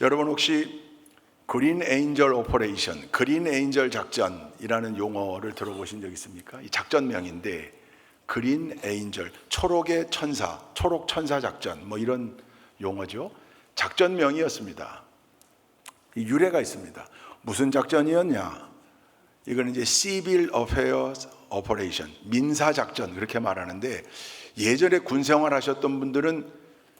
여러분 혹시 그린 에인절 오퍼레이션, 그린 에인절 작전이라는 용어를 들어보신 적 있습니까? 이 작전명인데 그린 에인절, 초록의 천사, 초록 천사 작전 뭐 이런 용어죠. 작전명이었습니다. 이 유래가 있습니다. 무슨 작전이었냐? 이거는 이제 Civil Affairs Operation, 민사 작전 그렇게 말하는데, 예전에 군 생활하셨던 분들은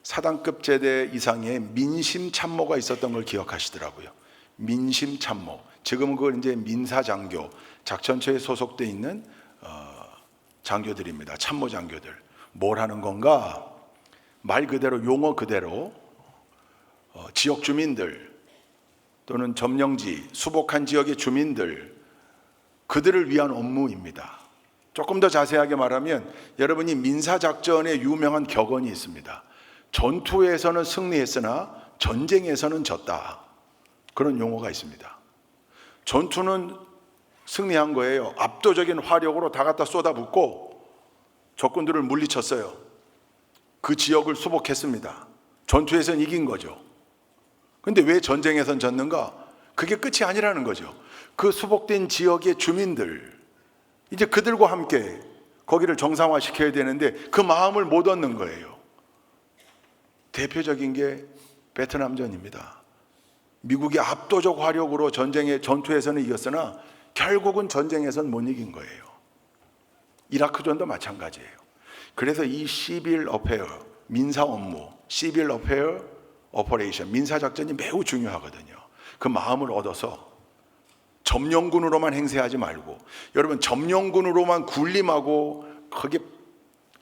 사단급 제대 이상의 민심 참모가 있었던 걸 기억하시더라고요. 민심 참모. 지금은 그걸 이제 민사 장교, 작전처에 소속돼 있는 장교들입니다. 참모 장교들. 뭘 하는 건가? 말 그대로, 용어 그대로 지역 주민들 또는 점령지, 수복한 지역의 주민들, 그들을 위한 업무입니다. 조금 더 자세하게 말하면 여러분이 민사작전에 유명한 격언이 있습니다. 전투에서는 승리했으나 전쟁에서는 졌다. 그런 용어가 있습니다. 전투는 승리한 거예요. 압도적인 화력으로 다 갖다 쏟아붓고 적군들을 물리쳤어요. 그 지역을 수복했습니다. 전투에서는 이긴 거죠. 근데 왜 전쟁에선 졌는가? 그게 끝이 아니라는 거죠. 그 수복된 지역의 주민들, 이제 그들과 함께 거기를 정상화시켜야 되는데 그 마음을 못 얻는 거예요. 대표적인 게 베트남전입니다. 미국이 압도적 화력으로 전투에서는 이겼으나 결국은 전쟁에서는 못 이긴 거예요. 이라크전도 마찬가지예요. 그래서 이 Civil Affair, 민사 업무, Civil Affair Operation, 민사작전이 매우 중요하거든요. 그 마음을 얻어서 점령군으로만 행세하지 말고, 여러분 점령군으로만 군림하고 거기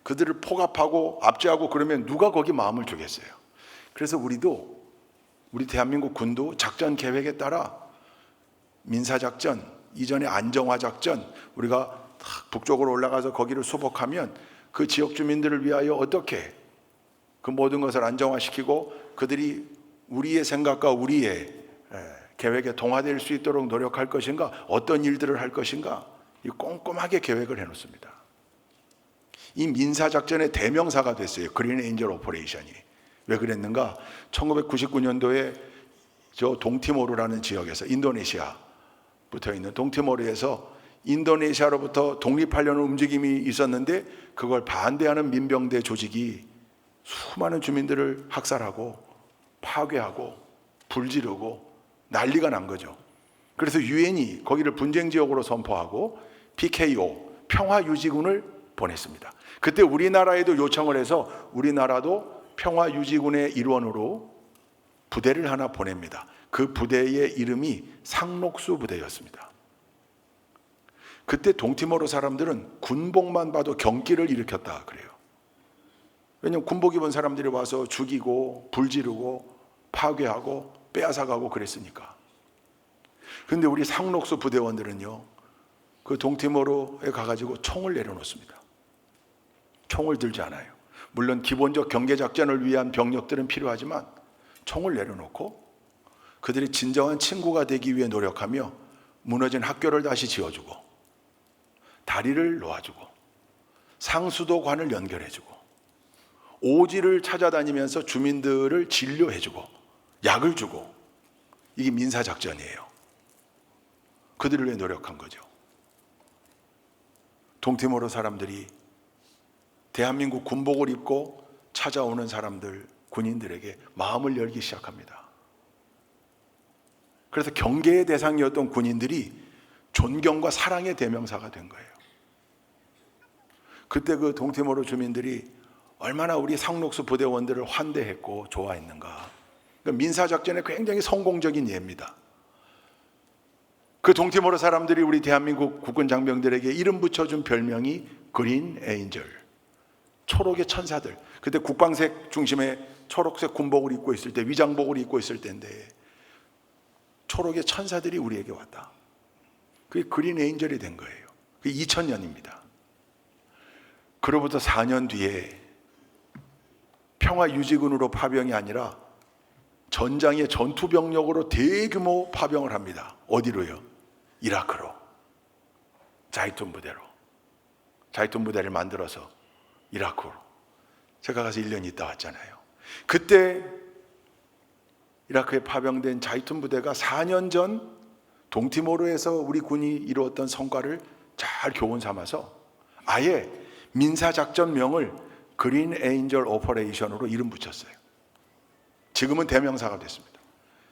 그들을 포갑하고 압제하고 그러면 누가 거기 마음을 주겠어요? 그래서 우리 대한민국 군도 작전 계획에 따라 민사작전, 이전에 안정화작전, 우리가 북쪽으로 올라가서 거기를 수복하면 그 지역 주민들을 위하여 어떻게 그 모든 것을 안정화시키고 그들이 우리의 생각과 우리의 계획에 동화될 수 있도록 노력할 것인가, 어떤 일들을 할 것인가, 꼼꼼하게 계획을 해놓습니다. 이 민사작전의 대명사가 됐어요. 그린 에인절 오퍼레이션이. 왜 그랬는가? 1999년도에 저 동티모르라는 지역에서, 인도네시아 붙어 있는 동티모르에서 인도네시아로부터 독립하려는 움직임이 있었는데 그걸 반대하는 민병대 조직이 수많은 주민들을 학살하고 파괴하고 불지르고 난리가 난 거죠. 그래서 유엔이 거기를 분쟁 지역으로 선포하고 PKO, 평화유지군을 보냈습니다. 그때 우리나라에도 요청을 해서 우리나라도 평화유지군의 일원으로 부대를 하나 보냅니다. 그 부대의 이름이 상록수 부대였습니다. 그때 동티모르 사람들은 군복만 봐도 경기를 일으켰다 그래요. 왜냐하면 군복 입은 사람들이 와서 죽이고 불지르고 파괴하고 빼앗아가고 그랬으니까. 그런데 우리 상록수 부대원들은요, 그 동티모르에 가가지고 총을 내려놓습니다. 총을 들지 않아요. 물론 기본적 경계작전을 위한 병력들은 필요하지만 총을 내려놓고 그들이 진정한 친구가 되기 위해 노력하며 무너진 학교를 다시 지어주고 다리를 놓아주고 상수도관을 연결해주고 오지를 찾아다니면서 주민들을 진료해주고 약을 주고, 이게 민사작전이에요. 그들을 위해 노력한 거죠. 동티모르 사람들이 대한민국 군복을 입고 찾아오는 사람들, 군인들에게 마음을 열기 시작합니다. 그래서 경계의 대상이었던 군인들이 존경과 사랑의 대명사가 된 거예요. 그때 그 동티모르 주민들이 얼마나 우리 상록수 부대원들을 환대했고 좋아했는가. 그러니까 민사작전의 굉장히 성공적인 예입니다. 그 동티모르 사람들이 우리 대한민국 국군 장병들에게 이름 붙여준 별명이 그린 에인절, 초록의 천사들. 그때 국방색 중심의 초록색 군복을 입고 있을 때, 위장복을 입고 있을 때인데 초록의 천사들이 우리에게 왔다. 그게 그린 에인절이 된 거예요. 그게 2000년입니다. 그로부터 4년 뒤에 평화유지군으로 파병이 아니라 전장의 전투병력으로 대규모 파병을 합니다. 어디로요? 이라크로. 자이툰 부대로. 자이툰 부대를 만들어서 이라크로. 제가 가서 1년 있다 왔잖아요. 그때 이라크에 파병된 자이툰 부대가 4년 전 동티모르에서 우리 군이 이루었던 성과를 잘 교훈 삼아서 아예 민사작전명을 그린 에인절 오퍼레이션으로 이름 붙였어요. 지금은 대명사가 됐습니다.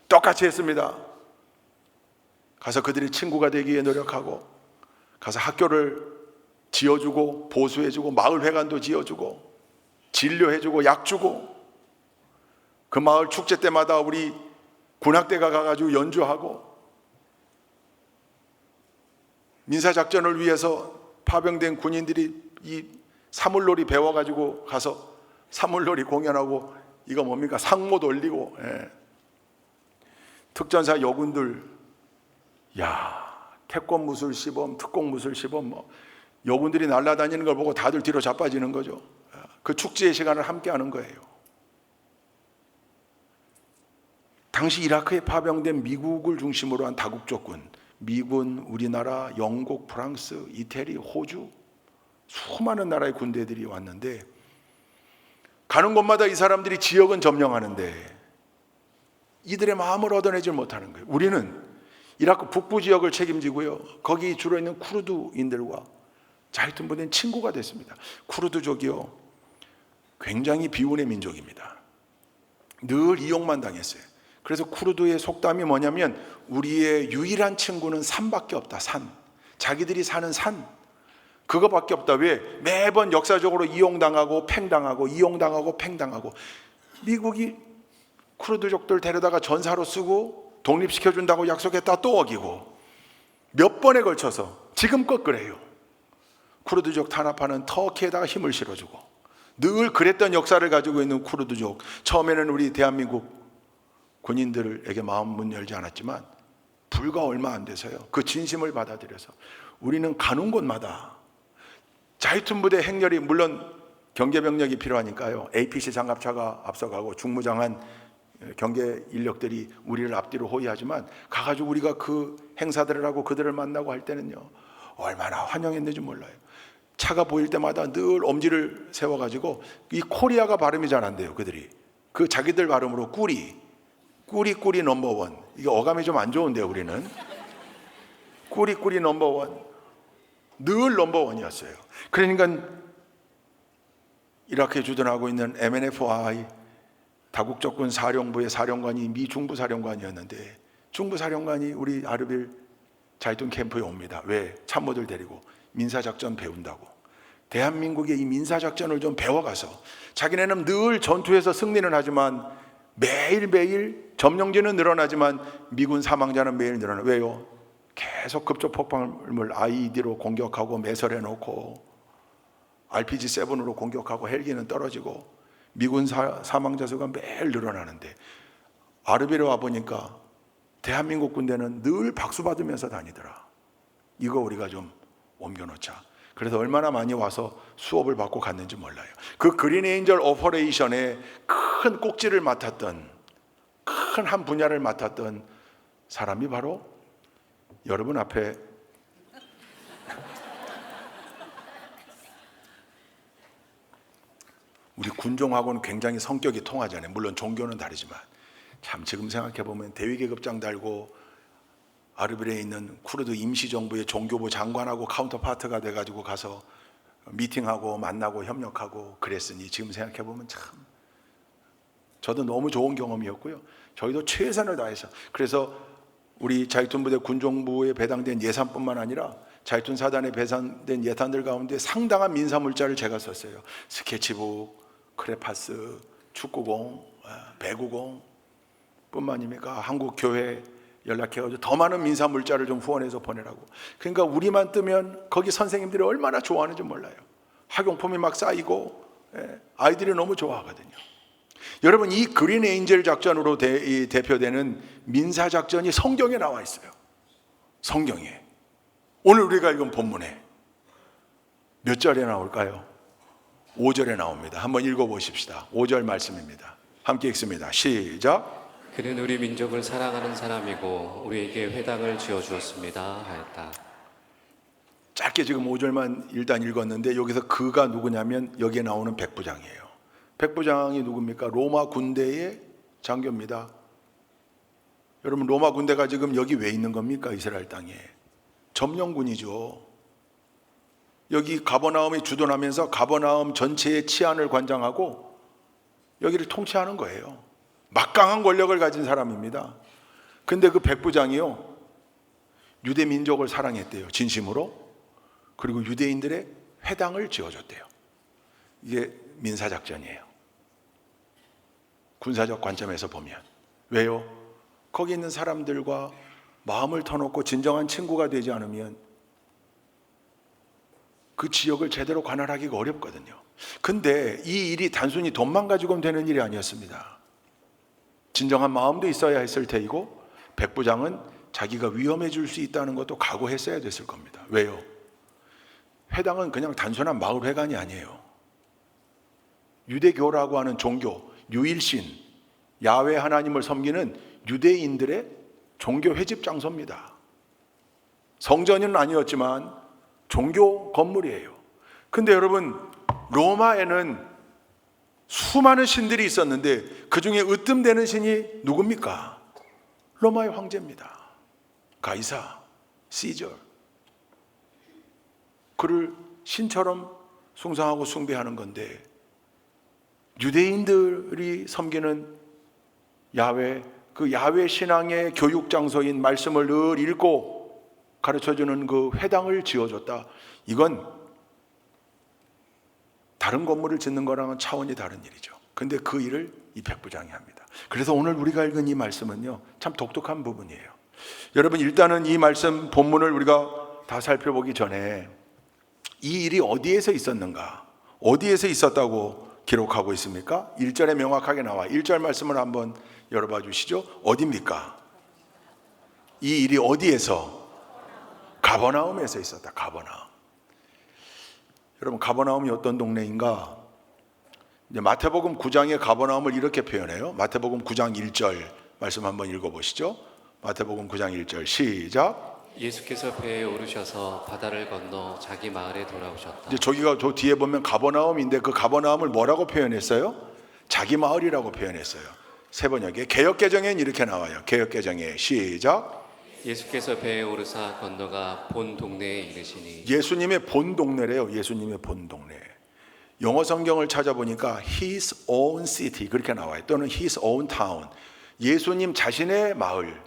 똑같이 했습니다. 가서 그들이 친구가 되기 위해 노력하고, 가서 학교를 지어주고 보수해주고 마을회관도 지어주고 진료해주고 약 주고, 그 마을 축제 때마다 우리 군악대가 가가지고 연주하고, 민사작전을 위해서 파병된 군인들이 이 사물놀이 배워가지고 가서 사물놀이 공연하고, 이거 뭡니까? 상못 올리고, 특전사 여군들, 태권 무술 시범, 특공 무술 시범, 뭐 여군들이 날아다니는 걸 보고 다들 뒤로 자빠지는 거죠. 그 축제의 시간을 함께 하는 거예요. 당시 이라크에 파병된 미국을 중심으로 한 다국적군, 미군, 우리나라, 영국, 프랑스, 이태리, 호주, 수많은 나라의 군대들이 왔는데, 가는 곳마다 이 사람들이 지역은 점령하는데 이들의 마음을 얻어내지 못하는 거예요. 우리는 이라크 북부 지역을 책임지고요, 거기 주로 있는 쿠르드인들과 자이툰 부대는 친구가 됐습니다. 쿠르드족이요, 굉장히 비운의 민족입니다. 늘 이용만 당했어요. 그래서 쿠르드의 속담이 뭐냐면, 우리의 유일한 친구는 산밖에 없다. 산. 자기들이 사는 산, 그거밖에 없다. 왜? 매번 역사적으로 이용당하고 팽당하고 이용당하고 팽당하고, 미국이 쿠르드족들 데려다가 전사로 쓰고 독립시켜준다고 약속했다 또 어기고, 몇 번에 걸쳐서 지금껏 그래요. 쿠르드족 탄압하는 터키에다가 힘을 실어주고, 늘 그랬던 역사를 가지고 있는 쿠르드족, 처음에는 우리 대한민국 군인들에게 마음 문 열지 않았지만 불과 얼마 안 돼서요, 그 진심을 받아들여서 우리는 가는 곳마다 자이툰 부대 행렬이, 물론 경계병력이 필요하니까요, APC 장갑차가 앞서가고 중무장한 경계 인력들이 우리를 앞뒤로 호위하지만, 가가지고 우리가 그 행사들을 하고 그들을 만나고 할 때는요, 얼마나 환영했는지 몰라요. 차가 보일 때마다 늘 엄지를 세워가지고, 이 코리아가 발음이 잘 안 돼요. 그들이 그 자기들 발음으로 꾸리 넘버원, 이게 어감이 좀 안 좋은데요. 우리는 꾸리 넘버원, 늘 넘버원이었어요. 그러니까 이라크에 주둔하고 있는 MNFI 다국적군 사령부의 사령관이 미 중부 사령관이었는데, 중부 사령관이 우리 아르빌 자이툰 캠프에 옵니다. 왜? 참모들 데리고 민사작전 배운다고. 대한민국의 이 민사작전을 좀 배워가서, 자기네는 늘 전투에서 승리는 하지만 매일매일 점령지는 늘어나지만 미군 사망자는 매일 늘어나. 왜요? 계속 급조 폭발물 IED로 공격하고 매설해놓고 RPG-7으로 공격하고 헬기는 떨어지고 미군 사망자 수가 매일 늘어나는데, 아르빌에 와보니까 대한민국 군대는 늘 박수 받으면서 다니더라. 이거 우리가 좀 옮겨놓자. 그래서 얼마나 많이 와서 수업을 받고 갔는지 몰라요. 그 그린 에인절 오퍼레이션의 큰 꼭지를 맡았던, 큰 한 분야를 맡았던 사람이 바로 여러분 앞에 우리 군종하고는 굉장히 성격이 통하잖아요. 물론 종교는 다르지만, 참 지금 생각해보면 대위계급장 달고 아르빌에 있는 쿠르드 임시정부의 종교부 장관하고 카운터파트가 돼가지고 가서 미팅하고 만나고 협력하고 그랬으니, 지금 생각해보면 참 저도 너무 좋은 경험이었고요. 저희도 최선을 다해서, 그래서 우리 자이툰 부대 군종부에 배당된 예산뿐만 아니라 자이툰 사단에 배상된 예산들 가운데 상당한 민사물자를 제가 썼어요. 스케치북, 크레파스, 축구공, 배구공 뿐만 아니라 한국 교회 연락해가지고 더 많은 민사물자를 좀 후원해서 보내라고. 그러니까 우리만 뜨면 거기 선생님들이 얼마나 좋아하는지 몰라요. 학용품이 막 쌓이고, 아이들이 너무 좋아하거든요. 여러분, 이 그린 에인젤 작전으로 대표되는 민사작전이 성경에 나와 있어요. 성경에. 오늘 우리가 읽은 본문에 몇 절에 나올까요? 5절에 나옵니다. 한번 읽어보십시다. 5절 말씀입니다. 함께 읽습니다. 시작. 그는 우리 민족을 사랑하는 사람이고 우리에게 회당을 지어주었습니다 하였다. 짧게 지금 5절만 일단 읽었는데, 여기서 그가 누구냐면 여기에 나오는 백부장이에요. 백부장이 누굽니까? 로마 군대의 장교입니다. 여러분, 로마 군대가 지금 여기 왜 있는 겁니까? 이스라엘 땅에. 점령군이죠. 여기 가버나움이 주둔하면서 가버나움 전체의 치안을 관장하고 여기를 통치하는 거예요. 막강한 권력을 가진 사람입니다. 근데 그 백부장이요, 유대 민족을 사랑했대요, 진심으로. 그리고 유대인들의 회당을 지어줬대요. 이게 민사작전이에요, 군사적 관점에서 보면. 왜요? 거기 있는 사람들과 마음을 터놓고 진정한 친구가 되지 않으면 그 지역을 제대로 관할하기가 어렵거든요. 근데 이 일이 단순히 돈만 가지고는 되는 일이 아니었습니다. 진정한 마음도 있어야 했을 테이고, 백부장은 자기가 위험해질 수 있다는 것도 각오했어야 됐을 겁니다. 왜요? 회당은 그냥 단순한 마을 회관이 아니에요. 유대교라고 하는 종교, 유일신, 야훼 하나님을 섬기는 유대인들의 종교 회집 장소입니다. 성전은 아니었지만 종교 건물이에요. 근데 여러분, 로마에는 수많은 신들이 있었는데 그 중에 으뜸되는 신이 누굽니까? 로마의 황제입니다. 가이사, 시저. 그를 신처럼 숭상하고 숭배하는 건데, 유대인들이 섬기는 야훼, 그 야훼 신앙의 교육 장소인 말씀을 늘 읽고 가르쳐주는 그 회당을 지어줬다. 이건 다른 건물을 짓는 거랑은 차원이 다른 일이죠. 근데 그 일을 이 백부장이 합니다. 그래서 오늘 우리가 읽은 이 말씀은요, 참 독특한 부분이에요. 여러분, 일단은 이 말씀 본문을 우리가 다 살펴보기 전에 이 일이 어디에서 있었는가, 어디에서 있었다고 기록하고 있습니까? 1절에 명확하게 나와. 1절 말씀을 한번 열어봐 주시죠. 어디입니까? 이 일이 어디에서? 가버나움에서 있었다. 가버나움. 여러분, 가버나움이 어떤 동네인가? 이제 마태복음 9장의 가버나움을 이렇게 표현해요. 마태복음 9장 1절 말씀 한번 읽어보시죠. 마태복음 9장 1절 시작. 예수께서 배에 오르셔서 바다를 건너 자기 마을에 돌아오셨다. 이제 저기가 저 뒤에 보면 가버나움인데 그 가버나움을 뭐라고 표현했어요? 자기 마을이라고 표현했어요. 세 번역에 개역개정엔 이렇게 나와요. 개역개정에 시작. 예수께서 배에 오르사 건너가 본 동네에 이르시니. 예수님의 본 동네래요. 예수님의 본 동네. 영어 성경을 찾아보니까 His own city 그렇게 나와요. 또는 His own town. 예수님 자신의 마을,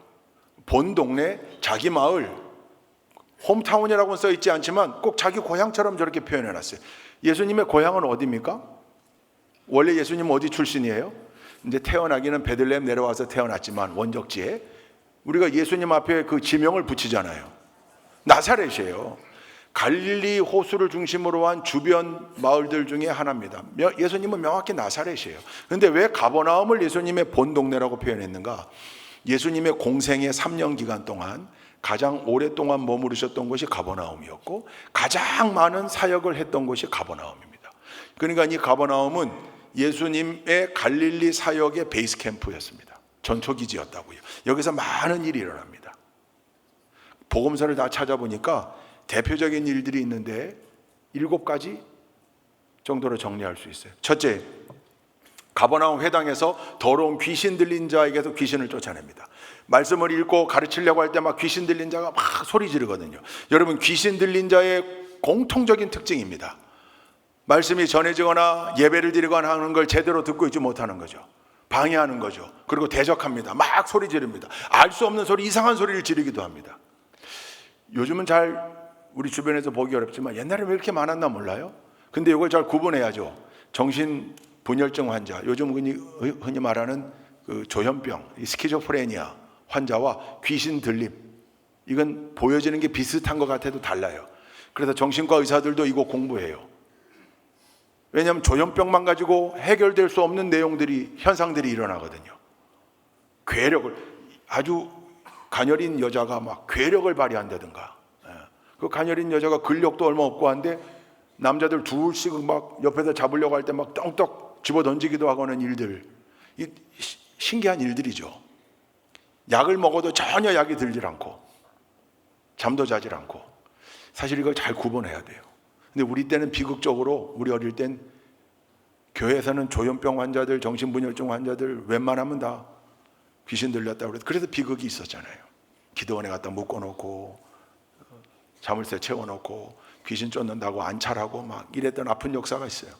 본 동네, 자기 마을, 홈타운이라고는 써 있지 않지만 꼭 자기 고향처럼 저렇게 표현해놨어요. 예수님의 고향은 어디입니까? 원래 예수님은 어디 출신이에요? 이제 태어나기는 베들레헴 내려와서 태어났지만 원적지에 우리가 예수님 앞에 그 지명을 붙이잖아요. 나사렛이에요. 갈릴리 호수를 중심으로 한 주변 마을들 중에 하나입니다. 예수님은 명확히 나사렛이에요. 그런데 왜 가버나움을 예수님의 본 동네라고 표현했는가? 예수님의 공생의 3년 기간 동안 가장 오랫동안 머무르셨던 곳이 가버나움이었고 가장 많은 사역을 했던 곳이 가버나움입니다. 그러니까 이 가버나움은 예수님의 갈릴리 사역의 베이스 캠프였습니다. 전초기지였다고요. 여기서 많은 일이 일어납니다. 복음서를 다 찾아보니까 대표적인 일들이 있는데 7가지 정도로 정리할 수 있어요. 첫째, 가버나움 회당에서 더러운 귀신 들린 자에게서 귀신을 쫓아냅니다. 말씀을 읽고 가르치려고 할 때 막 귀신 들린 자가 막 소리 지르거든요. 여러분, 귀신 들린 자의 공통적인 특징입니다. 말씀이 전해지거나 예배를 드리거나 하는 걸 제대로 듣고 있지 못하는 거죠. 방해하는 거죠. 그리고 대적합니다. 막 소리 지릅니다. 알 수 없는 소리, 이상한 소리를 지르기도 합니다. 요즘은 잘 우리 주변에서 보기 어렵지만 옛날에 왜 이렇게 많았나 몰라요. 근데 이걸 잘 구분해야죠. 정신분열증 환자, 요즘 흔히 말하는 그 조현병, 스키조프레니아 환자와 귀신 들림, 이건 보여지는 게 비슷한 것 같아도 달라요. 그래서 정신과 의사들도 이거 공부해요. 왜냐하면 조현병만 가지고 해결될 수 없는 내용들이, 현상들이 일어나거든요. 괴력을, 아주 가녀린 여자가 막 괴력을 발휘한다든가, 그 가녀린 여자가 근력도 얼마 없고 한데 남자들 둘씩 막 옆에서 잡으려고 할 때 막 떵떡 집어 던지기도 하고 하는 일들, 이 신기한 일들이죠. 약을 먹어도 전혀 약이 들질 않고 잠도 자질 않고. 사실 이걸 잘 구분해야 돼요. 근데 우리 때는 비극적으로, 우리 어릴 땐 교회에서는 조현병 환자들, 정신분열증 환자들 웬만하면 다 귀신 들렸다고 그래서 비극이 있었잖아요. 기도원에 갖다 묶어놓고 자물쇠 채워놓고 귀신 쫓는다고 안찰하고 막 이랬던 아픈 역사가 있어요.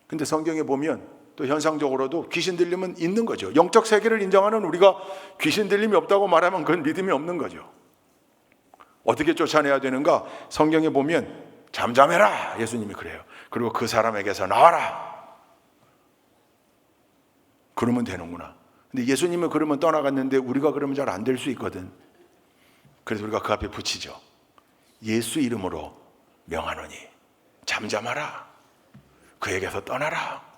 근데 성경에 보면 또 현상적으로도 귀신 들림은 있는 거죠. 영적 세계를 인정하는 우리가 귀신 들림이 없다고 말하면 그건 믿음이 없는 거죠. 어떻게 쫓아내야 되는가? 성경에 보면 잠잠해라, 예수님이 그래요. 그리고 그 사람에게서 나와라, 그러면 되는구나. 근데 예수님은 그러면 떠나갔는데 우리가 그러면 잘 안 될 수 있거든. 그래서 우리가 그 앞에 붙이죠. 예수 이름으로 명하노니 잠잠하라, 그에게서 떠나라.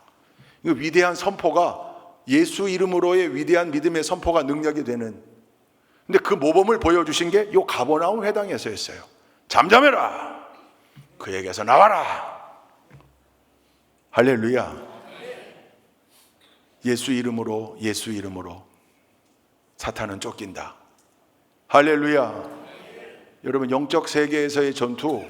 이 위대한 선포가, 예수 이름으로의 위대한 믿음의 선포가 능력이 되는, 근데 그 모범을 보여주신 게 이 가버나움 회당에서였어요. 잠잠해라, 그에게서 나와라. 할렐루야. 예수 이름으로, 예수 이름으로 사탄은 쫓긴다. 할렐루야. 여러분, 영적 세계에서의 전투,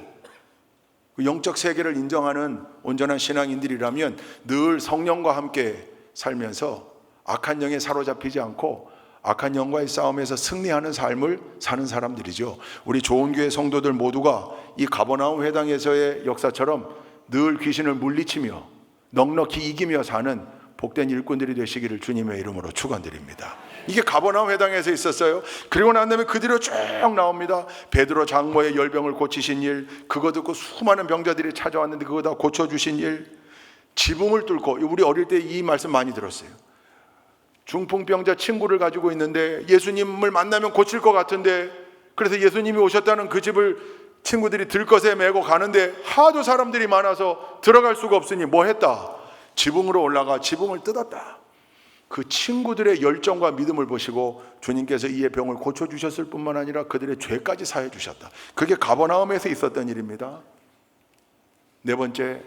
그 영적 세계를 인정하는 온전한 신앙인들이라면 늘 성령과 함께 살면서 악한 영에 사로잡히지 않고 악한 영과의 싸움에서 승리하는 삶을 사는 사람들이죠. 우리 좋은 교회 성도들 모두가 이 가버나움 회당에서의 역사처럼 늘 귀신을 물리치며 넉넉히 이기며 사는 복된 일꾼들이 되시기를 주님의 이름으로 축원드립니다. 이게 가버나움 회당에서 있었어요. 그리고 난 다음에 그 뒤로 쭉 나옵니다. 베드로 장모의 열병을 고치신 일, 그거 듣고 수많은 병자들이 찾아왔는데 그거 다 고쳐주신 일, 지붕을 뚫고, 우리 어릴 때 이 말씀 많이 들었어요. 중풍병자 친구를 가지고 있는데 예수님을 만나면 고칠 것 같은데, 그래서 예수님이 오셨다는 그 집을 친구들이 들것에 메고 가는데 하도 사람들이 많아서 들어갈 수가 없으니 뭐 했다? 지붕으로 올라가 지붕을 뜯었다. 그 친구들의 열정과 믿음을 보시고 주님께서 이의 병을 고쳐주셨을 뿐만 아니라 그들의 죄까지 사해 주셨다. 그게 가버나움에서 있었던 일입니다. 네 번째,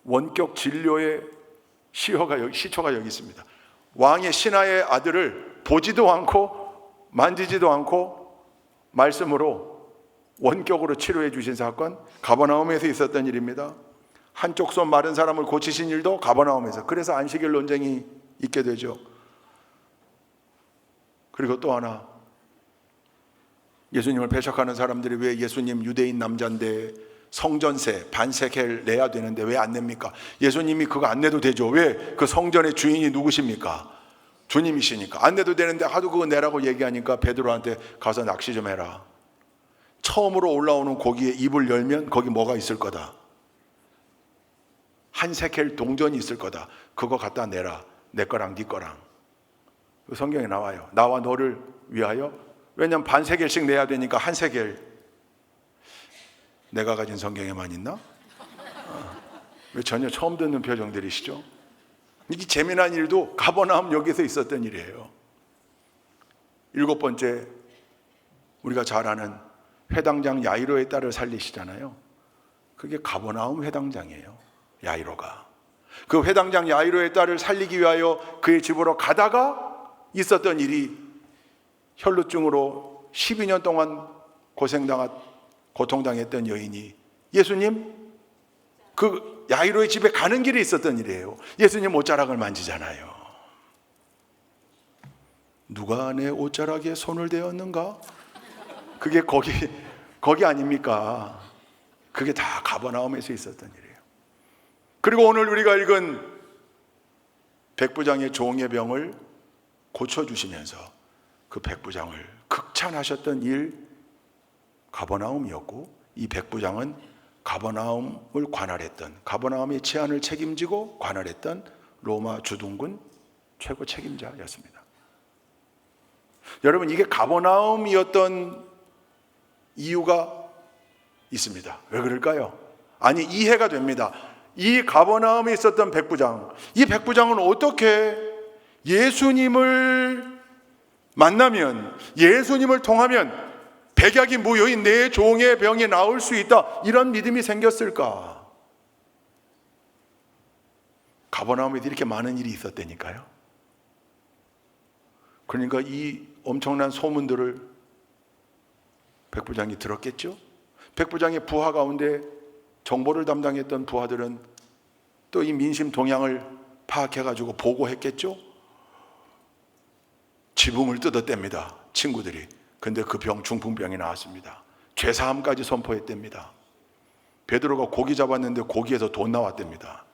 원격 진료의 시초가 여기 있습니다. 왕의 신하의 아들을 보지도 않고 만지지도 않고 말씀으로 원격으로 치료해 주신 사건, 가버나움에서 있었던 일입니다. 한쪽 손 마른 사람을 고치신 일도 가버나움에서. 그래서 안식일 논쟁이 있게 되죠. 그리고 또 하나, 예수님을 배척하는 사람들이 왜 예수님 유대인 남자인데 성전세 반세겔 내야 되는데 왜 안 냅니까? 예수님이 그거 안 내도 되죠. 왜? 그 성전의 주인이 누구십니까? 주님이시니까. 안 내도 되는데 하도 그거 내라고 얘기하니까 베드로한테 가서 낚시 좀 해라. 처음으로 올라오는 고기에 입을 열면 거기 뭐가 있을 거다? 한 세겔 동전이 있을 거다. 그거 갖다 내라. 내 거랑 네 거랑. 성경에 나와요. 나와 너를 위하여. 왜냐하면 반 세겔씩 내야 되니까 한 세겔. 내가 가진 성경에만 있나? 왜 전혀 처음 듣는 표정들이시죠? 이 재미난 일도 가버나움 여기서 있었던 일이에요. 일곱 번째, 우리가 잘 아는 회당장 야이로의 딸을 살리시잖아요. 그게 가버나움 회당장이에요. 야이로가. 그 회당장 야이로의 딸을 살리기 위하여 그의 집으로 가다가 있었던 일이, 혈루증으로 12년 동안 고통당했던 여인이 예수님 그 야이로의 집에 가는 길에 있었던 일이에요. 예수님 옷자락을 만지잖아요. 누가 내 옷자락에 손을 대었는가? 그게 거기 아닙니까? 그게 다 가버나움에서 있었던 일이에요. 그리고 오늘 우리가 읽은 백부장의 종의 병을 고쳐주시면서 그 백부장을 극찬하셨던 일, 가버나움이었고, 이 백부장은 가버나움을 관할했던, 가버나움의 치안을 책임지고 관할했던 로마 주둔군 최고 책임자였습니다. 여러분, 이게 가버나움이었던 이유가 있습니다. 왜 그럴까요? 아니, 이해가 됩니다. 이 가버나움에 있었던 백부장, 이 백부장은 어떻게 예수님을 만나면, 예수님을 통하면 백약이 무효인 내 종의 병이 나을 수 있다, 이런 믿음이 생겼을까? 가버나움에도 이렇게 많은 일이 있었다니까요. 그러니까 이 엄청난 소문들을 백부장이 들었겠죠. 백부장의 부하 가운데 정보를 담당했던 부하들은 또 이 민심 동향을 파악해가지고 보고했겠죠. 지붕을 뜯어댑니다. 친구들이. 근데 그 병 중풍병이 나왔습니다. 죄사함까지 선포했답니다. 베드로가 고기 잡았는데 고기에서 돈 나왔답니다.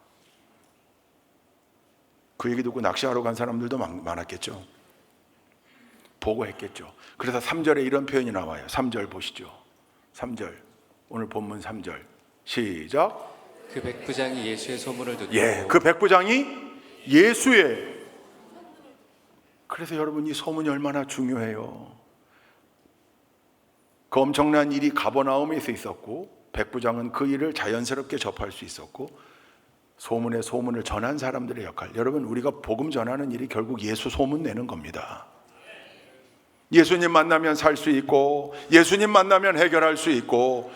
그 얘기 듣고 낚시하러 간 사람들도 많았겠죠. 보고했겠죠. 그래서 3절에 이런 표현이 나와요. 3절 보시죠. 3절, 오늘 본문 3절 시작. 그 백부장이 예수의 소문을 듣고 그 백부장이 예수의. 그래서 여러분, 이 소문이 얼마나 중요해요. 그 엄청난 일이 가버나움에서 있었고, 백부장은 그 일을 자연스럽게 접할 수 있었고, 소문에 소문을 전한 사람들의 역할. 여러분, 우리가 복음 전하는 일이 결국 예수 소문 내는 겁니다. 예수님 만나면 살 수 있고, 예수님 만나면 해결할 수 있고,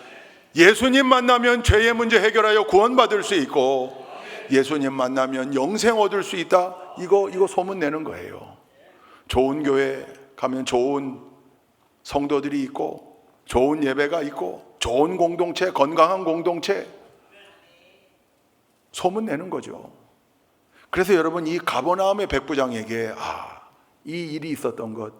예수님 만나면 죄의 문제 해결하여 구원받을 수 있고, 예수님 만나면 영생 얻을 수 있다. 이거 소문 내는 거예요. 좋은 교회 가면 좋은 성도들이 있고, 좋은 예배가 있고, 좋은 공동체, 건강한 공동체, 소문 내는 거죠. 그래서 여러분, 이 가버나움의 백부장에게 이 일이 있었던 것,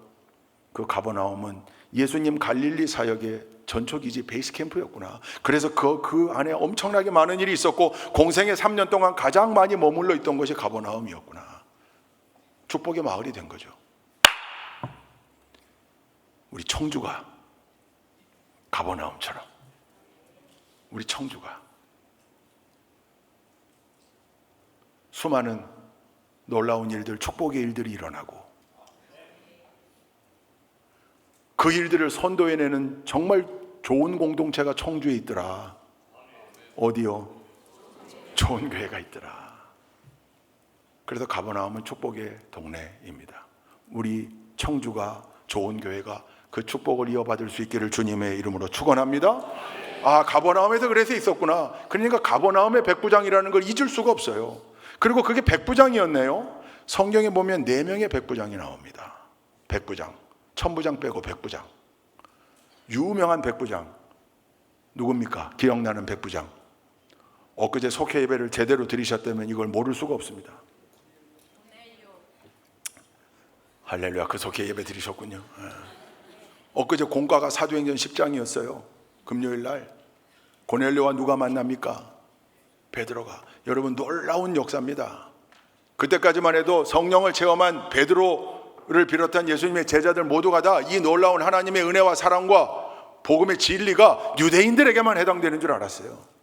그 가버나움은 예수님 갈릴리 사역의 전초기지 베이스 캠프였구나. 그래서 그 안에 엄청나게 많은 일이 있었고, 공생의 3년 동안 가장 많이 머물러 있던 것이 가버나움이었구나. 축복의 마을이 된 거죠. 우리 청주가 가버나움처럼, 우리 청주가 수많은 놀라운 일들, 축복의 일들이 일어나고, 그 일들을 선도해내는 정말 좋은 공동체가 청주에 있더라. 어디요? 좋은 교회가 있더라. 그래서 가버나움은 축복의 동네입니다. 우리 청주가, 좋은 교회가 그 축복을 이어받을 수 있기를 주님의 이름으로 축원합니다. 가버나움에서 그래서 있었구나. 그러니까 가버나움의 백부장이라는 걸 잊을 수가 없어요. 그리고 그게 백부장이었네요. 성경에 보면 4명의 백부장이 나옵니다. 백부장, 천부장 빼고 백부장. 유명한 백부장 누굽니까? 기억나는 백부장. 엊그제 속회 예배를 제대로 들으셨다면 이걸 모를 수가 없습니다. 할렐루야, 그 속회 예배 들으셨군요. 엊그제 공과가 사도행전 10장이었어요. 금요일 날 고넬료와 누가 만납니까? 베드로가. 여러분, 놀라운 역사입니다. 그때까지만 해도 성령을 체험한 베드로를 비롯한 예수님의 제자들 모두가 다 이 놀라운 하나님의 은혜와 사랑과 복음의 진리가 유대인들에게만 해당되는 줄 알았어요.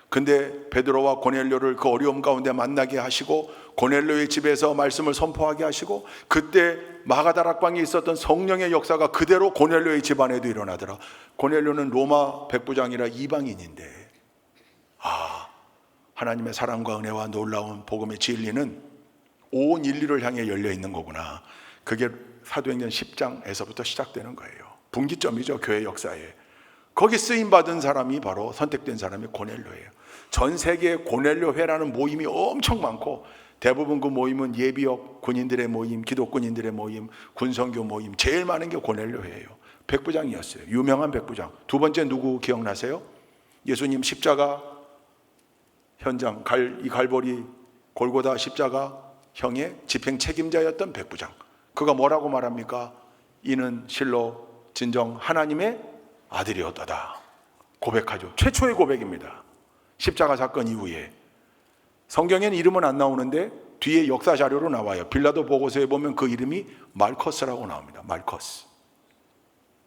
근데 베드로와 고넬료를 그 어려움 가운데 만나게 하시고, 고넬료의 집에서 말씀을 선포하게 하시고, 그때 마가다락방에 있었던 성령의 역사가 그대로 고넬료의 집안에도 일어나더라. 고넬료는 로마 백부장이라 이방인인데, 하나님의 사랑과 은혜와 놀라운 복음의 진리는 온 인류를 향해 열려 있는 거구나. 그게 사도행전 10장에서부터 시작되는 거예요. 분기점이죠, 교회 역사에. 거기 쓰임받은 사람이 바로, 선택된 사람이 고넬료예요. 전 세계에 고넬료회라는 모임이 엄청 많고, 대부분 그 모임은 예비역 군인들의 모임, 기독군인들의 모임, 군성교 모임, 제일 많은 게 고넬료회예요. 백부장이었어요. 유명한 백부장. 두 번째 누구 기억나세요? 예수님 십자가 현장, 이 갈보리 골고다 십자가 형의 집행 책임자였던 백부장. 그가 뭐라고 말합니까? 이는 실로 진정 하나님의 아들이었다. 고백하죠. 최초의 고백입니다. 십자가 사건 이후에. 성경에는 이름은 안 나오는데 뒤에 역사 자료로 나와요. 빌라도 보고서에 보면 그 이름이 말커스라고 나옵니다. 말커스.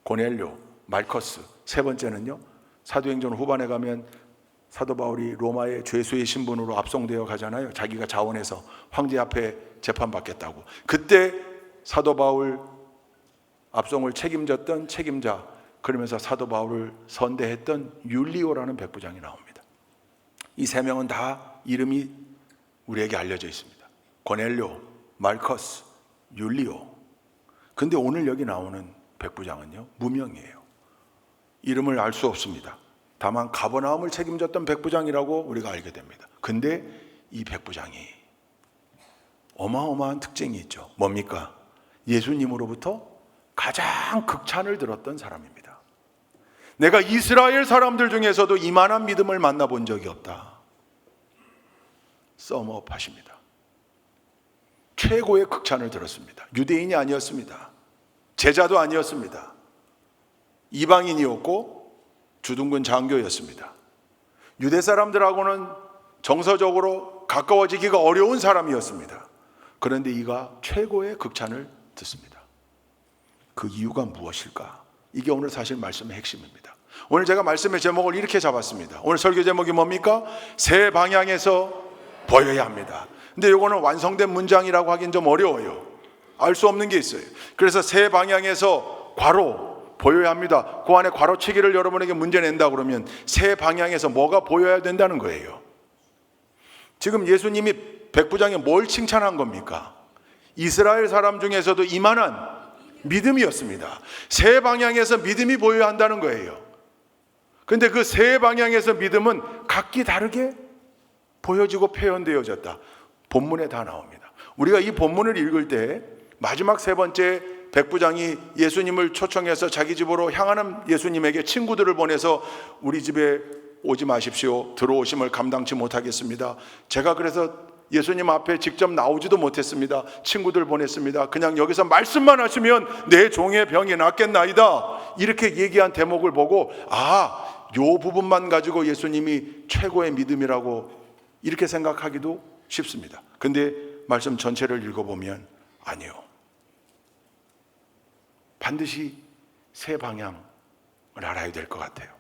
고넬료, 말커스. 세 번째는요, 사도행전 후반에 가면 사도 바울이 로마의 죄수의 신분으로 압송되어 가잖아요. 자기가 자원해서 황제 앞에 재판받겠다고. 그때 사도 바울 압송을 책임졌던 책임자, 그러면서 사도 바울을 선대했던 율리오라는 백부장이 나옵니다. 이 세 명은 다 이름이 우리에게 알려져 있습니다. 고넬료, 말커스, 율리오. 근데 오늘 여기 나오는 백부장은요, 무명이에요. 이름을 알 수 없습니다. 다만 가버나움을 책임졌던 백부장이라고 우리가 알게 됩니다. 근데 이 백부장이 어마어마한 특징이 있죠. 뭡니까? 예수님으로부터 가장 극찬을 들었던 사람입니다. 내가 이스라엘 사람들 중에서도 이만한 믿음을 만나본 적이 없다. 썸업 하십니다. 최고의 극찬을 들었습니다. 유대인이 아니었습니다. 제자도 아니었습니다. 이방인이었고 주둔군 장교였습니다. 유대 사람들하고는 정서적으로 가까워지기가 어려운 사람이었습니다. 그런데 이가 최고의 극찬을 듣습니다. 그 이유가 무엇일까? 이게 오늘 사실 말씀의 핵심입니다. 오늘 제가 말씀의 제목을 이렇게 잡았습니다. 오늘 설교 제목이 뭡니까? 새 방향에서 보여야 합니다. 근데 이거는 완성된 문장이라고 하긴 좀 어려워요. 알 수 없는 게 있어요. 그래서 새 방향에서 괄호 보여야 합니다. 그 안에 괄호치기를 여러분에게 문제 낸다 그러면 새 방향에서 뭐가 보여야 된다는 거예요. 지금 예수님이 백부장에 뭘 칭찬한 겁니까? 이스라엘 사람 중에서도 이만한 믿음이었습니다. 새 방향에서 믿음이 보여야 한다는 거예요. 근데 그 새 방향에서 믿음은 각기 다르게 보여지고 표현되어졌다. 본문에 다 나옵니다. 우리가 이 본문을 읽을 때 마지막 세 번째 백부장이 예수님을 초청해서 자기 집으로 향하는 예수님에게 친구들을 보내서 우리 집에 오지 마십시오. 들어오심을 감당치 못하겠습니다. 제가 그래서 예수님 앞에 직접 나오지도 못했습니다. 친구들 보냈습니다. 그냥 여기서 말씀만 하시면 내 종의 병이 낫겠나이다. 이렇게 얘기한 대목을 보고 요 부분만 가지고 예수님이 최고의 믿음이라고 이렇게 생각하기도 쉽습니다. 근데 말씀 전체를 읽어보면 아니요. 반드시 새 방향을 알아야 될 것 같아요.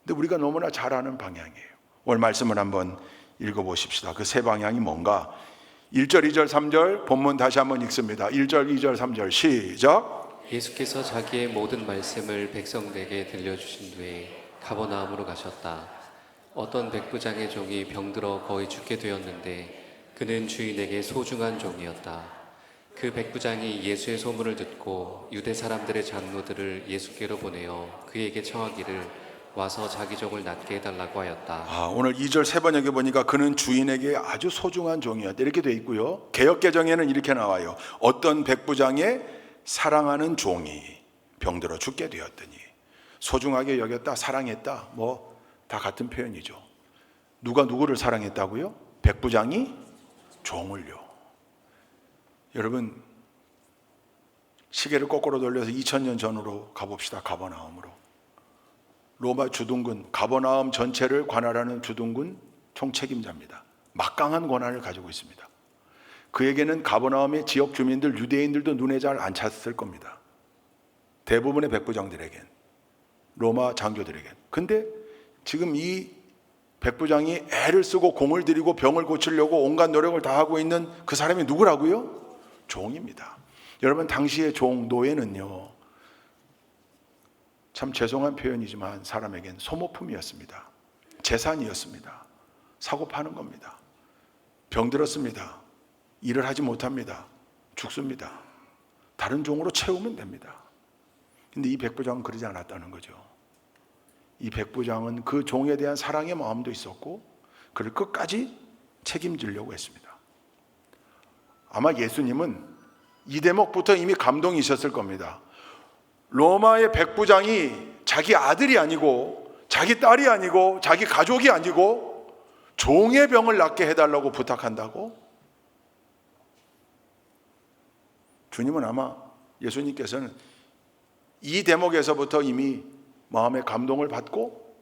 근데 우리가 너무나 잘 아는 방향이에요. 오늘 말씀을 한번 읽어보십시다. 그 새 방향이 뭔가? 1절, 2절, 3절 본문 다시 한번 읽습니다. 1절, 2절, 3절 시작. 예수께서 자기의 모든 말씀을 백성들에게 들려주신 뒤에 가버나움으로 가셨다. 어떤 백부장의 종이 병들어 거의 죽게 되었는데 그는 주인에게 소중한 종이었다. 그 백부장이 예수의 소문을 듣고 유대 사람들의 장로들을 예수께로 보내어 그에게 청하기를 와서 자기 종을 낫게 해달라고 하였다. 오늘 2절 세 번역에 보니까 그는 주인에게 아주 소중한 종이었다 이렇게 돼 있고요. 개역개정에는 이렇게 나와요. 어떤 백부장의 사랑하는 종이 병들어 죽게 되었더니. 소중하게 여겼다, 사랑했다, 뭐 다 같은 표현이죠. 누가 누구를 사랑했다고요? 백부장이 종을요. 여러분, 시계를 거꾸로 돌려서 2000년 전으로 가봅시다. 가버나움으로. 로마 주둔군, 가버나움 전체를 관할하는 주둔군 총책임자입니다. 막강한 권한을 가지고 있습니다. 그에게는 가버나움의 지역 주민들, 유대인들도 눈에 잘 안 찼을 겁니다. 대부분의 백부장들에겐, 로마 장교들에겐. 근데 지금 이 백부장이 애를 쓰고 공을 들이고 병을 고치려고 온갖 노력을 다 하고 있는 그 사람이 누구라고요? 종입니다. 여러분, 당시의 종, 노예는요, 참 죄송한 표현이지만 사람에겐 소모품이었습니다. 재산이었습니다. 사고 파는 겁니다. 병들었습니다. 일을 하지 못합니다. 죽습니다. 다른 종으로 채우면 됩니다. 근데 이 백부장은 그러지 않았다는 거죠. 이 백부장은 그 종에 대한 사랑의 마음도 있었고 그를 끝까지 책임지려고 했습니다. 아마 예수님은 이 대목부터 이미 감동이 있었을 겁니다. 로마의 백부장이 자기 아들이 아니고 자기 딸이 아니고 자기 가족이 아니고 종의 병을 낫게 해달라고 부탁한다고? 주님은 아마 예수님께서는 이 대목에서부터 이미 마음의 감동을 받고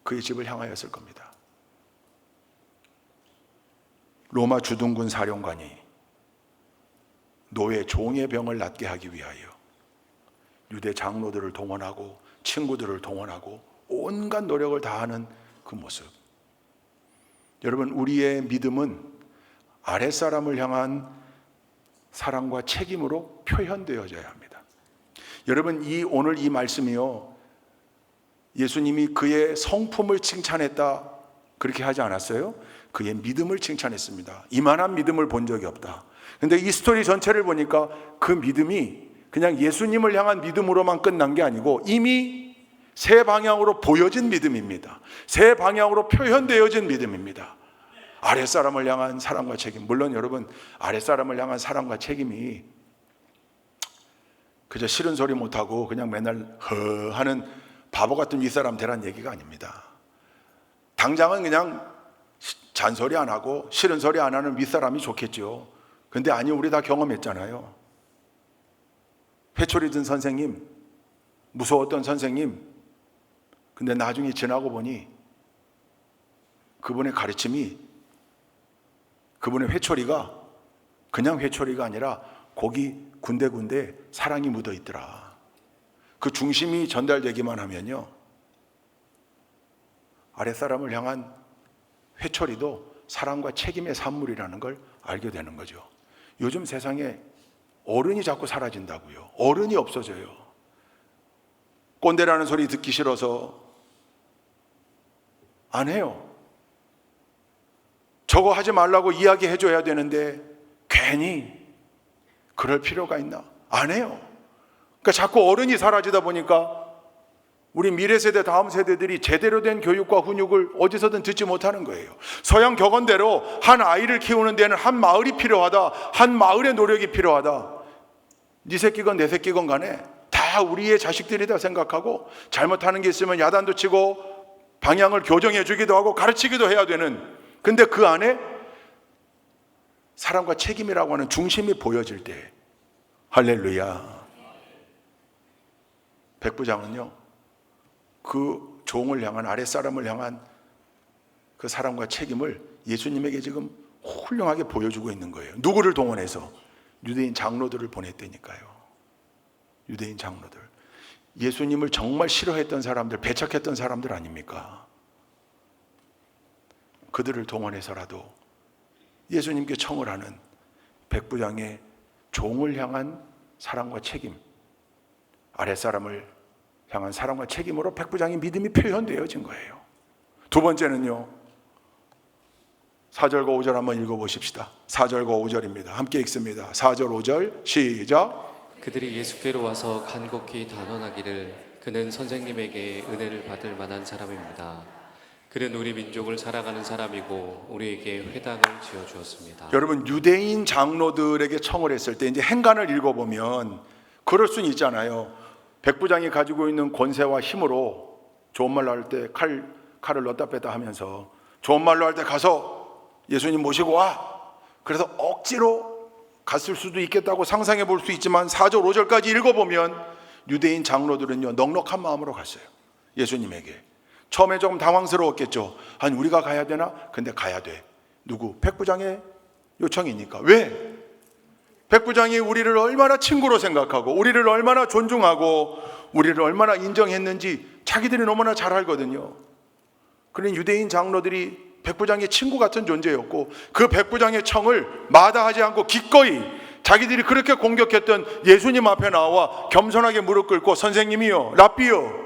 그의 집을 향하였을 겁니다. 로마 주둔군 사령관이 노예 종의 병을 낫게 하기 위하여 유대 장로들을 동원하고 친구들을 동원하고 온갖 노력을 다하는 그 모습. 여러분, 우리의 믿음은 아랫사람을 향한 사랑과 책임으로 표현되어져야 합니다. 여러분, 오늘 이 말씀이요, 예수님이 그의 성품을 칭찬했다 그렇게 하지 않았어요? 그의 믿음을 칭찬했습니다. 이만한 믿음을 본 적이 없다. 근데 이 스토리 전체를 보니까 그 믿음이 그냥 예수님을 향한 믿음으로만 끝난 게 아니고 이미 새 방향으로 보여진 믿음입니다. 새 방향으로 표현되어진 믿음입니다. 아랫사람을 향한 사랑과 책임. 물론 여러분, 아랫사람을 향한 사랑과 책임이 그저 싫은 소리 못하고 그냥 맨날 하는 바보 같은 윗사람 되란 얘기가 아닙니다. 당장은 그냥 잔소리 안 하고 싫은 소리 안 하는 윗사람이 좋겠죠. 근데 아니, 우리 다 경험했잖아요. 회초리 든 선생님, 무서웠던 선생님, 근데 나중에 지나고 보니 그분의 가르침이, 그분의 회초리가 그냥 회초리가 아니라 거기 군데군데 사랑이 묻어 있더라. 그 중심이 전달되기만 하면요, 아랫사람을 향한 회초리도 사랑과 책임의 산물이라는 걸 알게 되는 거죠. 요즘 세상에 어른이 자꾸 사라진다고요. 어른이 없어져요. 꼰대라는 소리 듣기 싫어서 안 해요. 저거 하지 말라고 이야기해 줘야 되는데 괜히 그럴 필요가 있나? 안 해요. 그러니까 자꾸 어른이 사라지다 보니까 우리 미래 세대, 다음 세대들이 제대로 된 교육과 훈육을 어디서든 듣지 못하는 거예요. 서양 격언대로 한 아이를 키우는 데는 한 마을이 필요하다, 한 마을의 노력이 필요하다. 네 새끼건 내 새끼건 간에 다 우리의 자식들이다 생각하고, 잘못하는 게 있으면 야단도 치고 방향을 교정해 주기도 하고 가르치기도 해야 되는, 근데 그 안에 사랑과 책임이라고 하는 중심이 보여질 때, 할렐루야, 백부장은요, 그 종을 향한, 아랫사람을 향한 그 사랑과 책임을 예수님에게 지금 훌륭하게 보여주고 있는 거예요. 누구를 동원해서? 유대인 장로들을 보냈다니까요. 유대인 장로들, 예수님을 정말 싫어했던 사람들, 배척했던 사람들 아닙니까? 그들을 동원해서라도 예수님께 청을 하는 백부장의 종을 향한 사랑과 책임, 아랫사람을 향한 사랑과 책임으로 백부장의 믿음이 표현되어진 거예요. 두 번째는요, 4절과 5절 한번 읽어보십시다. 4절과 5절입니다. 함께 읽습니다. 4절 5절 시작. 그들이 예수께로 와서 간곡히 단언하기를 그는 선생님에게 은혜를 받을 만한 사람입니다. 그는 우리 민족을 살아가는 사람이고 우리에게 회당을 지어주었습니다. 여러분, 유대인 장로들에게 청을 했을 때 이제 행간을 읽어보면 그럴 수는 있잖아요. 백부장이 가지고 있는 권세와 힘으로 좋은 말로 할 때 칼을 넣었다 뺐다 하면서 좋은 말로 할 때 가서 예수님 모시고 와. 그래서 억지로 갔을 수도 있겠다고 상상해 볼 수 있지만 4절 5절까지 읽어보면 유대인 장로들은요, 넉넉한 마음으로 갔어요. 예수님에게. 처음에 조금 당황스러웠겠죠. 아니, 우리가 가야 되나? 근데 가야 돼. 누구? 백부장의 요청이니까. 왜? 백부장이 우리를 얼마나 친구로 생각하고 우리를 얼마나 존중하고 우리를 얼마나 인정했는지 자기들이 너무나 잘 알거든요. 그런 유대인 장로들이 백부장의 친구 같은 존재였고, 그 백부장의 청을 마다하지 않고 기꺼이 자기들이 그렇게 공격했던 예수님 앞에 나와 겸손하게 무릎 꿇고, 선생님이요, 랍비요,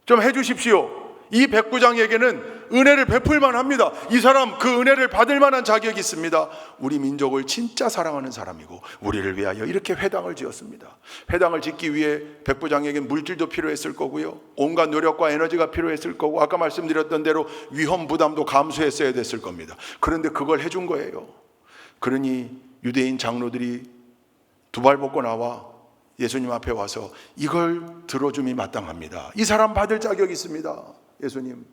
좀 해주십시오. 이 백부장에게는 은혜를 베풀만 합니다. 이 사람 그 은혜를 받을 만한 자격이 있습니다. 우리 민족을 진짜 사랑하는 사람이고 우리를 위하여 이렇게 회당을 지었습니다. 회당을 짓기 위해 백부장에겐 물질도 필요했을 거고요, 온갖 노력과 에너지가 필요했을 거고, 아까 말씀드렸던 대로 위험 부담도 감수했어야 됐을 겁니다. 그런데 그걸 해준 거예요. 그러니 유대인 장로들이 두 발 벗고 나와 예수님 앞에 와서 이걸 들어줌이 마땅합니다. 이 사람 받을 자격이 있습니다. 예수님.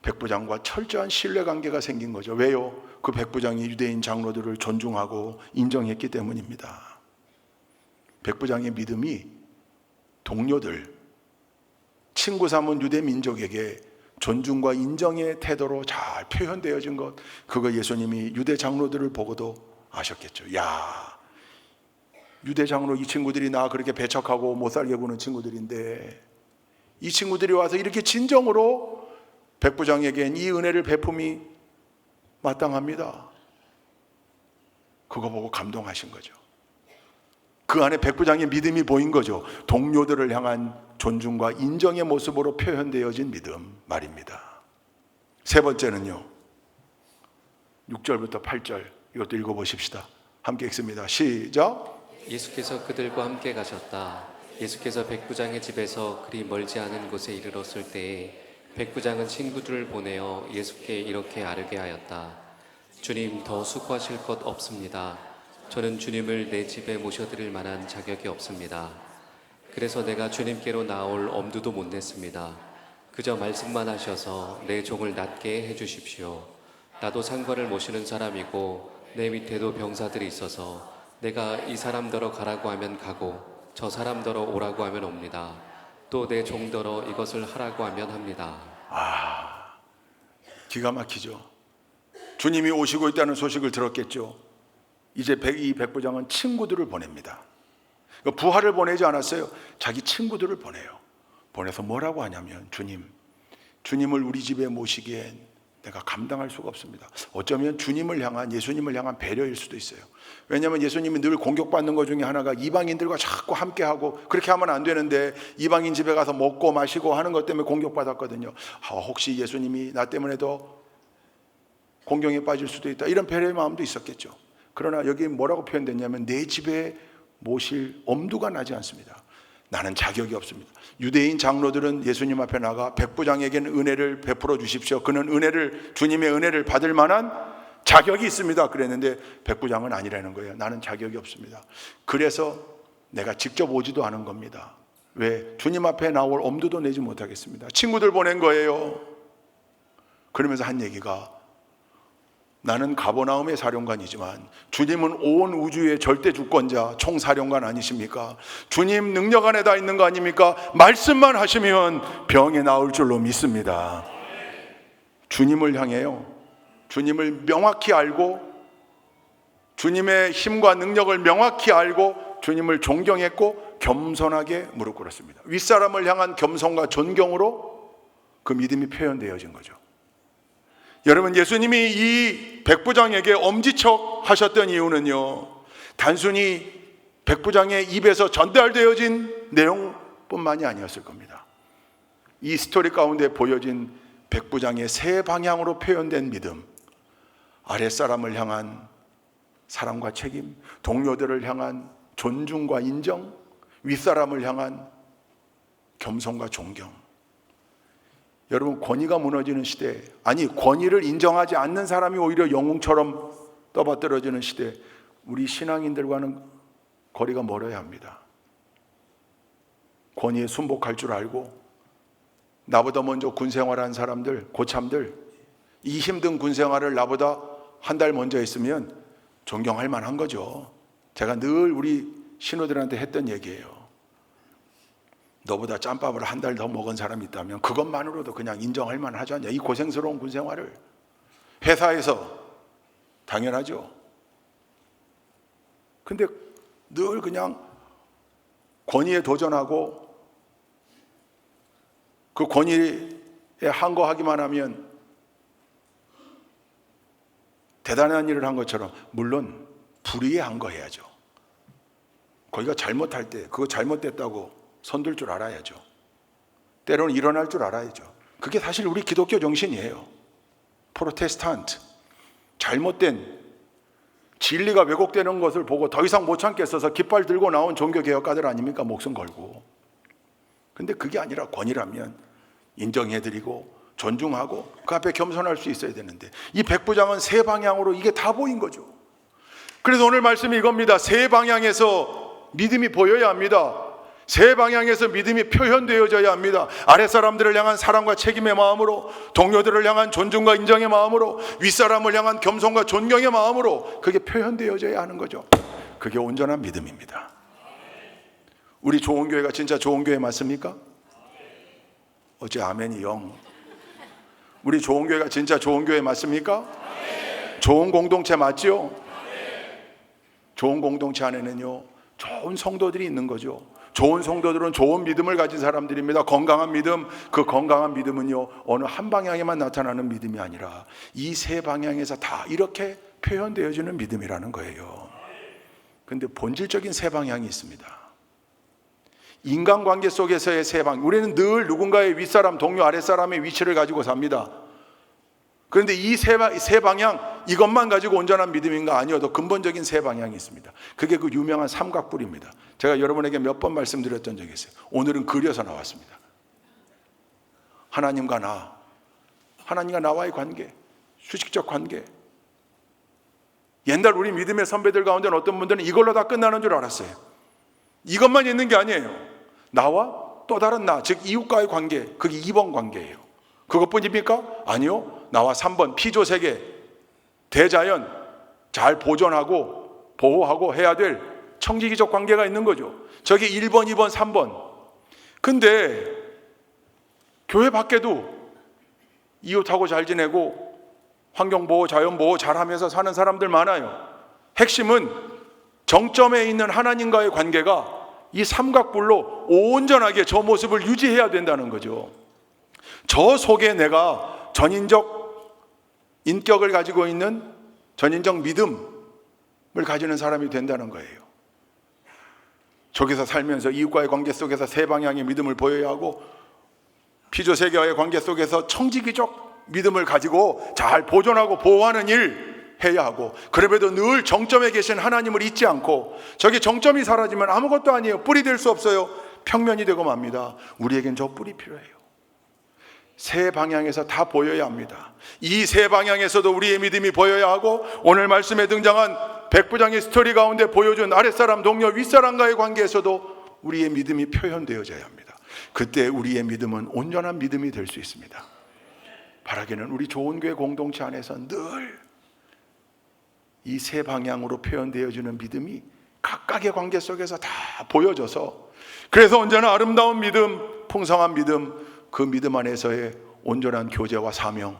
백부장과 철저한 신뢰관계가 생긴 거죠. 왜요? 그 백부장이 유대인 장로들을 존중하고 인정했기 때문입니다. 백부장의 믿음이 동료들, 친구 삼은 유대 민족에게 존중과 인정의 태도로 잘 표현되어진 것, 그거 예수님이 유대 장로들을 보고도 아셨겠죠. 야, 유대 장로 이 친구들이 나 그렇게 배척하고 못 살게 구는 친구들인데 이 친구들이 와서 이렇게 진정으로 백부장에겐 이 은혜를 베품이 마땅합니다. 그거 보고 감동하신 거죠. 그 안에 백부장의 믿음이 보인 거죠. 동료들을 향한 존중과 인정의 모습으로 표현되어진 믿음 말입니다. 세 번째는요, 6절부터 8절 이것도 읽어보십시다. 함께 읽습니다. 시작. 예수께서 그들과 함께 가셨다. 예수께서 백부장의 집에서 그리 멀지 않은 곳에 이르렀을 때에 백부장은 친구들을 보내어 예수께 이렇게 아뢰게 하였다. 주님, 더 수고하실 것 없습니다. 저는 주님을 내 집에 모셔드릴 만한 자격이 없습니다. 그래서 내가 주님께로 나올 엄두도 못 냈습니다. 그저 말씀만 하셔서 내 종을 낫게 해주십시오. 나도 상관을 모시는 사람이고 내 밑에도 병사들이 있어서 내가 이 사람더러 가라고 하면 가고 저 사람더러 오라고 하면 옵니다. 또 내 종더러 이것을 하라고 하면 합니다. 기가 막히죠. 주님이 오시고 있다는 소식을 들었겠죠. 이제 이 백부장은 친구들을 보냅니다. 부하를 보내지 않았어요. 자기 친구들을 보내요. 보내서 뭐라고 하냐면, 주님을 우리 집에 모시기엔 내가 감당할 수가 없습니다. 어쩌면 예수님을 향한 배려일 수도 있어요. 왜냐하면 예수님이 늘 공격받는 것 중에 하나가 이방인들과 자꾸 함께하고, 그렇게 하면 안 되는데 이방인 집에 가서 먹고 마시고 하는 것 때문에 공격받았거든요. 혹시 예수님이 나 때문에 더 공경에 빠질 수도 있다, 이런 배려의 마음도 있었겠죠. 그러나 여기 뭐라고 표현됐냐면, 내 집에 모실 엄두가 나지 않습니다. 나는 자격이 없습니다. 유대인 장로들은 예수님 앞에 나가 백부장에게는 은혜를 베풀어 주십시오, 그는 주님의 은혜를 받을 만한 자격이 있습니다, 그랬는데 백부장은 아니라는 거예요. 나는 자격이 없습니다. 그래서 내가 직접 오지도 않은 겁니다. 왜? 주님 앞에 나올 엄두도 내지 못하겠습니다. 친구들 보낸 거예요. 그러면서 한 얘기가, 나는 가버나움의 사령관이지만 주님은 온 우주의 절대 주권자 총사령관 아니십니까? 주님 능력 안에 다 있는 거 아닙니까? 말씀만 하시면 병이 나을 줄로 믿습니다. 주님을 향해요, 주님을 명확히 알고, 주님의 힘과 능력을 명확히 알고 주님을 존경했고 겸손하게 무릎 꿇었습니다. 윗사람을 향한 겸손과 존경으로 그 믿음이 표현되어진 거죠. 여러분, 예수님이 이 백부장에게 엄지척 하셨던 이유는요, 단순히 백부장의 입에서 전달되어진 내용뿐만이 아니었을 겁니다. 이 스토리 가운데 보여진 백부장의 세 방향으로 표현된 믿음, 아랫사람을 향한 사랑과 책임, 동료들을 향한 존중과 인정, 윗사람을 향한 겸손과 존경. 여러분, 권위가 무너지는 시대, 권위를 인정하지 않는 사람이 오히려 영웅처럼 떠받들어지는 시대, 우리 신앙인들과는 거리가 멀어야 합니다. 권위에 순복할 줄 알고, 나보다 먼저 군생활한 사람들, 고참들, 이 힘든 군생활을 나보다 한 달 먼저 했으면 존경할 만한 거죠. 제가 늘 우리 신우들한테 했던 얘기예요. 너보다 짬밥을 한 달 더 먹은 사람이 있다면 그것만으로도 그냥 인정할 만하지 않냐, 이 고생스러운 군생활을. 회사에서 당연하죠. 근데 늘 그냥 권위에 도전하고 그 권위에 항거하기만 하면 대단한 일을 한 것처럼, 물론 불의에 항거해야죠. 거기가 잘못할 때 그거 잘못됐다고 손들 줄 알아야죠. 때로는 일어날 줄 알아야죠. 그게 사실 우리 기독교 정신이에요. 프로테스탄트, 잘못된 진리가 왜곡되는 것을 보고 더 이상 못 참겠어서 깃발 들고 나온 종교개혁가들 아닙니까? 목숨 걸고. 근데 그게 아니라 권위라면 인정해드리고 존중하고 그 앞에 겸손할 수 있어야 되는데, 이 백부장은 세 방향으로 이게 다 보인 거죠. 그래서 오늘 말씀이 이겁니다. 세 방향에서 믿음이 보여야 합니다. 세 방향에서 믿음이 표현되어져야 합니다. 아랫사람들을 향한 사랑과 책임의 마음으로, 동료들을 향한 존중과 인정의 마음으로, 윗사람을 향한 겸손과 존경의 마음으로 그게 표현되어져야 하는 거죠. 그게 온전한 믿음입니다. 우리 좋은 교회가 진짜 좋은 교회 맞습니까? 어째 아멘이 영. 우리 좋은 교회가 진짜 좋은 교회 맞습니까? 좋은 공동체 맞지요? 좋은 공동체 안에는요, 좋은 성도들이 있는 거죠. 좋은 성도들은 좋은 믿음을 가진 사람들입니다. 건강한 믿음, 그 건강한 믿음은요, 어느 한 방향에만 나타나는 믿음이 아니라 이 세 방향에서 다 이렇게 표현되어지는 믿음이라는 거예요. 그런데 본질적인 세 방향이 있습니다. 인간관계 속에서의 세 방향, 우리는 늘 누군가의 윗사람, 동료, 아랫사람의 위치를 가지고 삽니다. 그런데 이 세 방향, 이것만 가지고 온전한 믿음인가? 아니요, 더 근본적인 세 방향이 있습니다. 그게 그 유명한 삼각뿔입니다. 제가 여러분에게 몇 번 말씀드렸던 적이 있어요. 오늘은 그려서 나왔습니다. 하나님과 나와의 관계, 수직적 관계. 옛날 우리 믿음의 선배들 가운데는 어떤 분들은 이걸로 다 끝나는 줄 알았어요. 이것만 있는 게 아니에요. 나와 또 다른 나, 즉 이웃과의 관계, 그게 2번 관계예요. 그것뿐입니까? 아니요. 나와 3번 피조 세계, 대자연 잘 보존하고 보호하고 해야 될 청지기적 관계가 있는 거죠. 저게 1번, 2번, 3번. 근데 교회 밖에도 이웃하고 잘 지내고 환경보호, 자연보호 잘하면서 사는 사람들 많아요. 핵심은 정점에 있는 하나님과의 관계가 이 삼각불로 온전하게 저 모습을 유지해야 된다는 거죠. 저 속에 내가 전인적 인격을 가지고 있는 전인적 믿음을 가지는 사람이 된다는 거예요. 저기서 살면서 이웃과의 관계 속에서 세 방향의 믿음을 보여야 하고, 피조세계와의 관계 속에서 청지기적 믿음을 가지고 잘 보존하고 보호하는 일 해야 하고, 그럼에도 늘 정점에 계신 하나님을 잊지 않고, 저기 정점이 사라지면 아무것도 아니에요. 뿔이 될 수 없어요. 평면이 되고 맙니다. 우리에겐 저 뿔이 필요해요. 세 방향에서 다 보여야 합니다. 이 세 방향에서도 우리의 믿음이 보여야 하고, 오늘 말씀에 등장한 백부장의 스토리 가운데 보여준 아랫사람, 동료, 윗사람과의 관계에서도 우리의 믿음이 표현되어져야 합니다. 그때 우리의 믿음은 온전한 믿음이 될 수 있습니다. 바라기는 우리 좋은 교회 공동체 안에서 늘 이 세 방향으로 표현되어지는 믿음이 각각의 관계 속에서 다 보여져서, 그래서 언제나 아름다운 믿음, 풍성한 믿음, 그 믿음 안에서의 온전한 교제와 사명을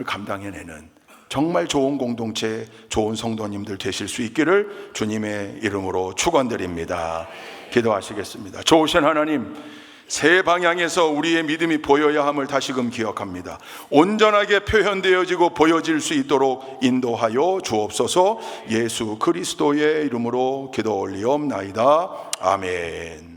감당해내는 정말 좋은 공동체, 좋은 성도님들 되실 수 있기를 주님의 이름으로 축원드립니다. 기도하시겠습니다. 좋으신 하나님, 세 방향에서 우리의 믿음이 보여야 함을 다시금 기억합니다. 온전하게 표현되어지고 보여질 수 있도록 인도하여 주옵소서. 예수 그리스도의 이름으로 기도 올리옵나이다. 아멘.